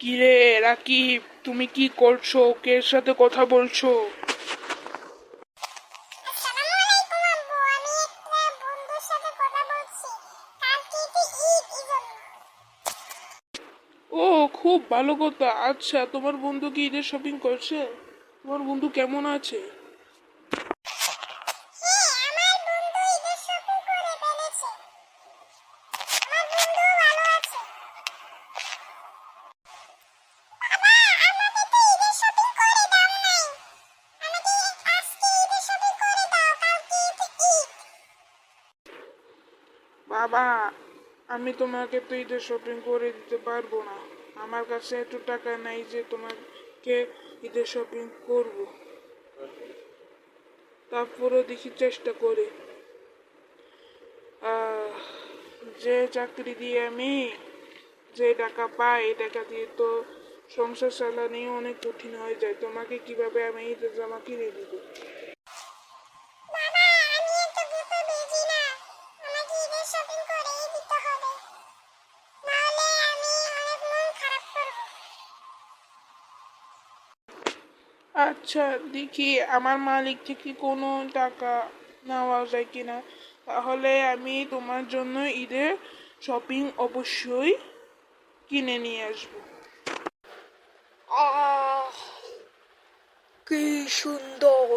কিরে রাকিব, তুমি কি করছো? কে সাথে কথা বলছো? ও, খুব ভালো কথা। আচ্ছা, তোমার বন্ধু কি ঈদের শপিং করছে? তোমার বন্ধু কেমন আছে? বাবা, আমি তোমাকে তো ঈদের শপিং করে দিতে পারবো না। আমার কাছে এত টাকা নাই যে তোমাকে ঈদের শপিং করব। তারপরেও দেখি চেষ্টা করে। আহ, যে চাকরি দিয়ে আমি যে টাকা পাই, এই টাকা দিয়ে তো সংসার চালানি অনেক কঠিন হয়ে যায়। তোমাকে কিভাবে আমি ঈদের জামা কিনে দিব? আচ্ছা, দেখি আমার মালিক থেকে কোনো টাকা নেওয়া যায় কিনা। তাহলে আমি তোমার জন্য ঈদের শপিং অবশ্যই কিনে নিয়ে আসবো। আহ, কি সুন্দর!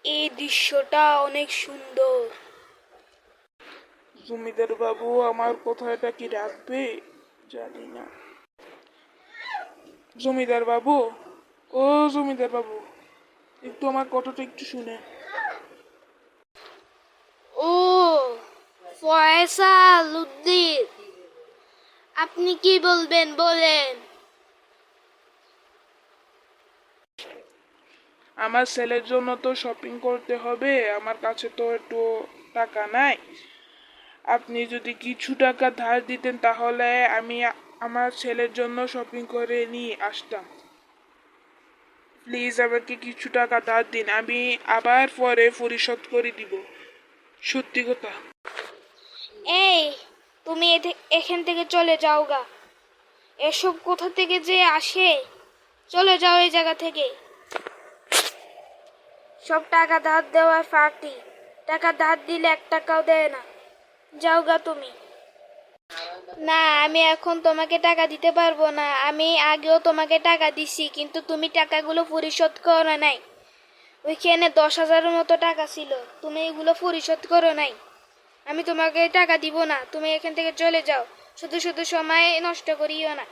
এই দৃশ্যটা অনেক সুন্দর। জমিদার বাবু আমার কথাটা কি রাখবে জানি না। জমিদার বাবু, ও জমিদার বাবু, একটু আমার কথাটা একটু শুনে। ও ফয়সাল উদ্দিন, আপনি কি বলবেন বলেন। আমার ছেলের জন্য তো শপিং করতে হবে, আমার কাছে তো একটু টাকা নাই। আপনি যদি কিছু টাকা ধার দিতেন তাহলে আমি আমার ছেলের জন্য শপিং করে নিয়ে আসতাম। প্লিজ আমাকে কিছু টাকা ধার দিন, আমি আবার পরে পরিশোধ করে দিব। সত্যি কথা। এই, তুমি এখান থেকে চলে যাও গা। এসব কোথা থেকে যে আসে, চলে যাও এই জায়গা থেকে। সব টাকা ধার দেওয়ার পার্টি, টাকা ধার দিলে 1 টাকাও দেয় না। যাও গা তুমি। না, আমি এখন তোমাকে টাকা দিতে পারবো না। আমি আগেও তোমাকে টাকা দিছি, কিন্তু তুমি টাকাগুলো পরিশোধ করো নাই। ওইখানে 10,000-এর মতো টাকা ছিল, তুমি এগুলো পরিশোধ করো নাই। আমি তোমাকে টাকা দিব না, তুমি এখান থেকে চলে যাও। শুধু শুধু সময় নষ্ট করিও না।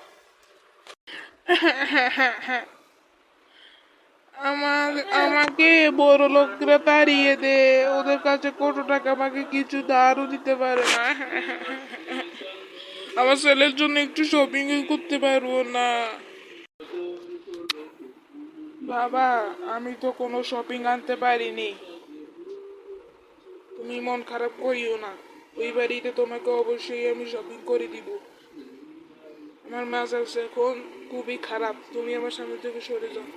আমাকে বড় লোকরা তাড়িয়ে দে, ওদের কাছে কত টাকা আমাকে কিছু ধারও দিতে পারে না। আমার ছেলের জন্য একটু শপিং করতে পারবো না। বাবা, আমি তো কোনো শপিং আনতে পারিনি। তুমি মন খারাপ করিও না, ওই বাড়িতে তোমাকে অবশ্যই আমি শপিং করে দিব। আমার মেজাজ এখন খুবই খারাপ, তুমি আমার সামনে থেকে সরে যাও।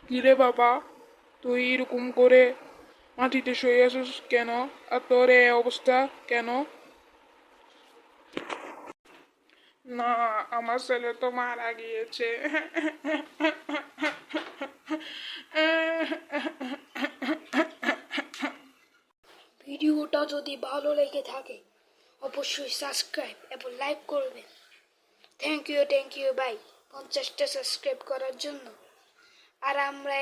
কিরে বাবা, তুই এরকম করে মাটিতে শুয়ে আছিস কেন? আর তোর এই অবস্থা কেন? না, আমার ছেলে তো মারা গিয়েছে। ভিডিওটা যদি ভালো লেগে থাকে অবশ্যই সাবস্ক্রাইব এবং লাইক করবেন। থ্যাংক ইউ ভাই, 50টা সাবস্ক্রাইব করার জন্য। আর আমরা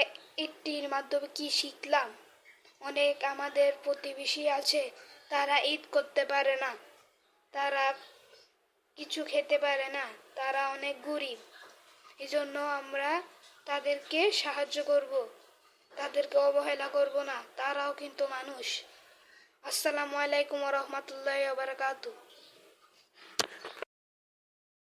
এটির মাধ্যমে কি শিখলাম, অনেক আমাদের প্রতিবেশী আছে, তারা ঈদ করতে পারে না, তারা কিছু খেতে পারে না, তারা অনেক গরিব। এই জন্য আমরা তাদেরকে সাহায্য করব, তাদেরকে অবহেলা করব না, তারাও কিন্তু মানুষ। আসসালামু আলাইকুম ওয়া রাহমাতুল্লাহি ওয়া বারাকাতুহু।